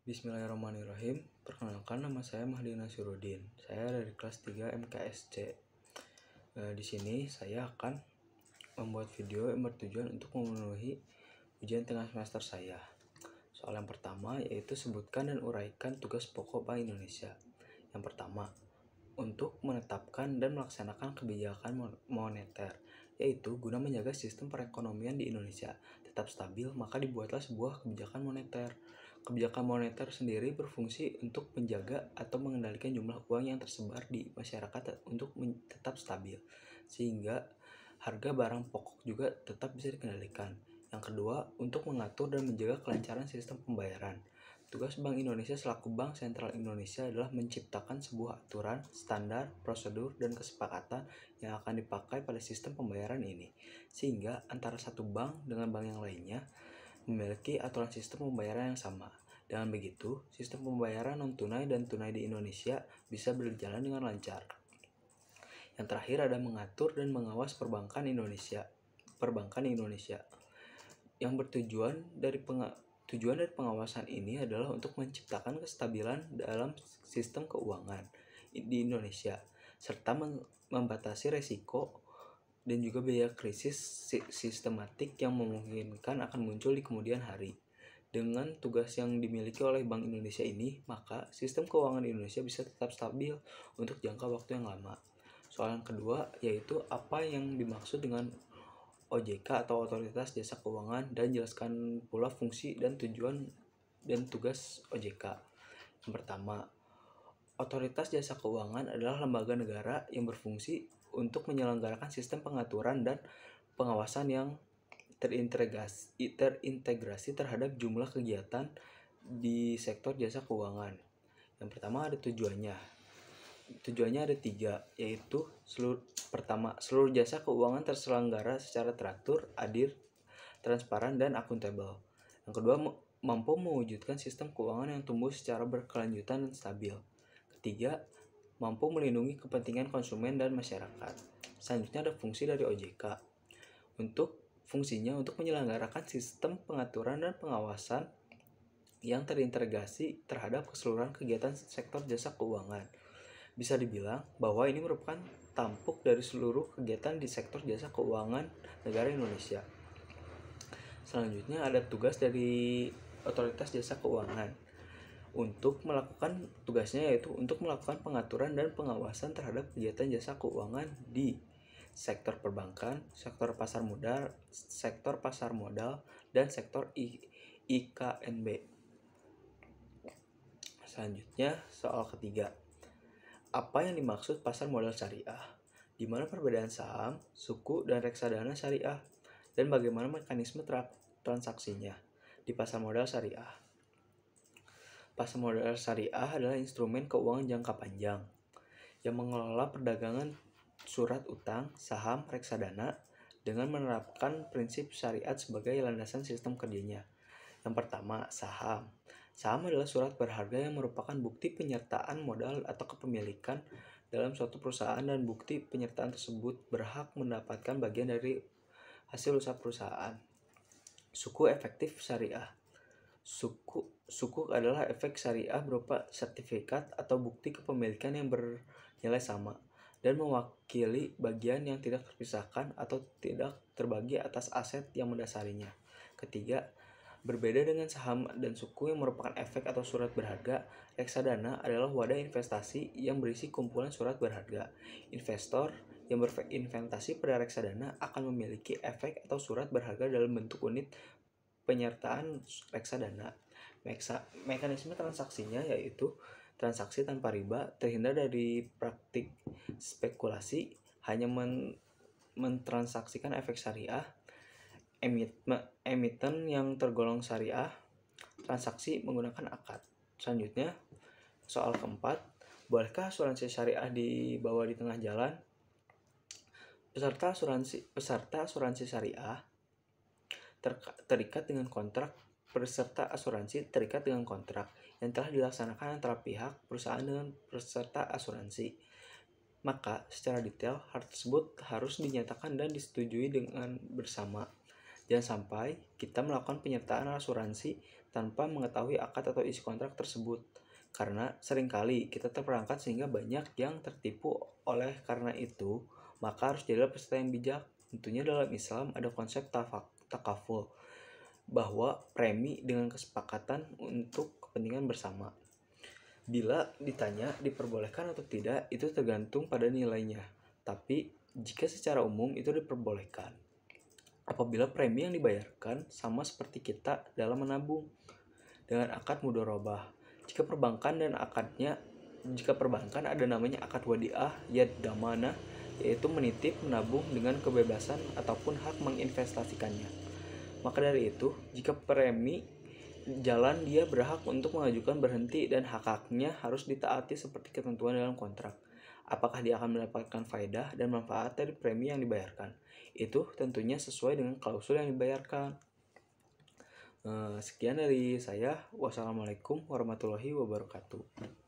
Bismillahirrahmanirrahim. Perkenalkan, nama saya Mahdi Nasiruddin. Saya dari kelas 3 MKSC. Di sini saya akan membuat video yang bertujuan untuk memenuhi ujian tengah semester saya. Soal yang pertama yaitu sebutkan dan uraikan tugas pokok Bank Indonesia. Yang pertama, untuk menetapkan dan melaksanakan kebijakan moneter, yaitu guna menjaga sistem perekonomian di Indonesia tetap stabil, maka dibuatlah sebuah kebijakan moneter. Kebijakan moneter sendiri berfungsi untuk menjaga atau mengendalikan jumlah uang yang tersebar di masyarakat untuk tetap stabil, sehingga harga barang pokok juga tetap bisa dikendalikan. Yang kedua, untuk mengatur dan menjaga kelancaran sistem pembayaran. Tugas Bank Indonesia selaku Bank Sentral Indonesia adalah menciptakan sebuah aturan, standar, prosedur, dan kesepakatan yang akan dipakai pada sistem pembayaran ini, sehingga antara satu bank dengan bank yang lainnya memiliki aturan sistem pembayaran yang sama. Dengan begitu, sistem pembayaran non-tunai dan tunai di Indonesia bisa berjalan dengan lancar. Yang terakhir ada mengatur dan mengawas perbankan Indonesia. Yang tujuan dari pengawasan ini adalah untuk menciptakan kestabilan dalam sistem keuangan di Indonesia, serta membatasi resiko dan juga biaya krisis sistematik yang memungkinkan akan muncul di kemudian hari. Dengan tugas yang dimiliki oleh Bank Indonesia ini, maka sistem keuangan di Indonesia bisa tetap stabil untuk jangka waktu yang lama. Soal yang kedua yaitu apa yang dimaksud dengan OJK atau Otoritas Jasa Keuangan, dan jelaskan pula fungsi dan tujuan dan tugas OJK. Yang pertama, Otoritas Jasa Keuangan adalah lembaga negara yang berfungsi untuk menyelenggarakan sistem pengaturan dan pengawasan yang terintegrasi terhadap jumlah kegiatan di sektor jasa keuangan. Yang pertama ada tujuannya. Tujuannya ada 3, yaitu seluruh jasa keuangan terselenggara secara teratur, adil, transparan, dan akuntabel. Yang kedua, mampu mewujudkan sistem keuangan yang tumbuh secara berkelanjutan dan stabil. Ketiga, mampu melindungi kepentingan konsumen dan masyarakat. Selanjutnya ada fungsi dari OJK. Fungsinya untuk menyelenggarakan sistem pengaturan dan pengawasan yang terintegrasi terhadap keseluruhan kegiatan sektor jasa keuangan. Bisa dibilang bahwa ini merupakan tampuk dari seluruh kegiatan di sektor jasa keuangan negara Indonesia. Selanjutnya ada tugas dari Otoritas Jasa Keuangan. Untuk melakukan tugasnya yaitu untuk melakukan pengaturan dan pengawasan terhadap kegiatan jasa keuangan di sektor perbankan, sektor pasar modal, dan sektor IKNB. Selanjutnya, soal ketiga. Apa yang dimaksud pasar modal syariah? Di mana perbedaan saham, suku, dan reksadana syariah? Dan bagaimana mekanisme transaksinya di pasar modal syariah? Pasar modal syariah adalah instrumen keuangan jangka panjang yang mengelola perdagangan surat utang, saham, reksadana dengan menerapkan prinsip syariat sebagai landasan sistem kerjanya. Yang pertama, saham. Saham adalah surat berharga yang merupakan bukti penyertaan modal atau kepemilikan dalam suatu perusahaan, dan bukti penyertaan tersebut berhak mendapatkan bagian dari hasil usaha perusahaan. Suku efektif syariah. Suku adalah efek syariah berupa sertifikat atau bukti kepemilikan yang bernilai sama dan mewakili bagian yang tidak terpisahkan atau tidak terbagi atas aset yang mendasarinya. Ketiga, berbeda dengan saham dan suku yang merupakan efek atau surat berharga, reksadana adalah wadah investasi yang berisi kumpulan surat berharga. Investor yang berinvestasi pada reksadana akan memiliki efek atau surat berharga dalam bentuk unit penyertaan reksadana. Mekanisme transaksinya yaitu transaksi tanpa riba, terhindar dari praktik spekulasi, hanya mentransaksikan efek syariah, emiten yang tergolong syariah, transaksi menggunakan akad. Selanjutnya, soal keempat, bolehkah asuransi syariah dibawa di tengah jalan? Peserta asuransi syariah terikat dengan kontrak. Peserta asuransi terikat dengan kontrak yang telah dilaksanakan antara pihak perusahaan dengan peserta asuransi. Maka secara detail hal tersebut harus dinyatakan dan disetujui dengan bersama. Jangan sampai kita melakukan penyertaan asuransi tanpa mengetahui akad atau isi kontrak tersebut. Karena seringkali kita terperangkap sehingga banyak yang tertipu. Oleh karena itu, maka harus jadilah peserta yang bijak. Tentunya dalam Islam ada konsep takaful, bahwa premi dengan kesepakatan untuk kepentingan bersama. Bila ditanya diperbolehkan atau tidak, itu tergantung pada nilainya. Tapi jika secara umum itu diperbolehkan apabila premi yang dibayarkan sama seperti kita dalam menabung dengan akad mudharabah. Jika perbankan ada namanya akad wadiah yad damana, yaitu menitip menabung dengan kebebasan ataupun hak menginvestasikannya. Maka dari itu, jika premi jalan, dia berhak untuk mengajukan berhenti dan hak-haknya harus ditaati seperti ketentuan dalam kontrak. Apakah dia akan mendapatkan faedah dan manfaat dari premi yang dibayarkan? Itu tentunya sesuai dengan klausul yang dibayarkan. Sekian dari saya. Wassalamualaikum warahmatullahi wabarakatuh.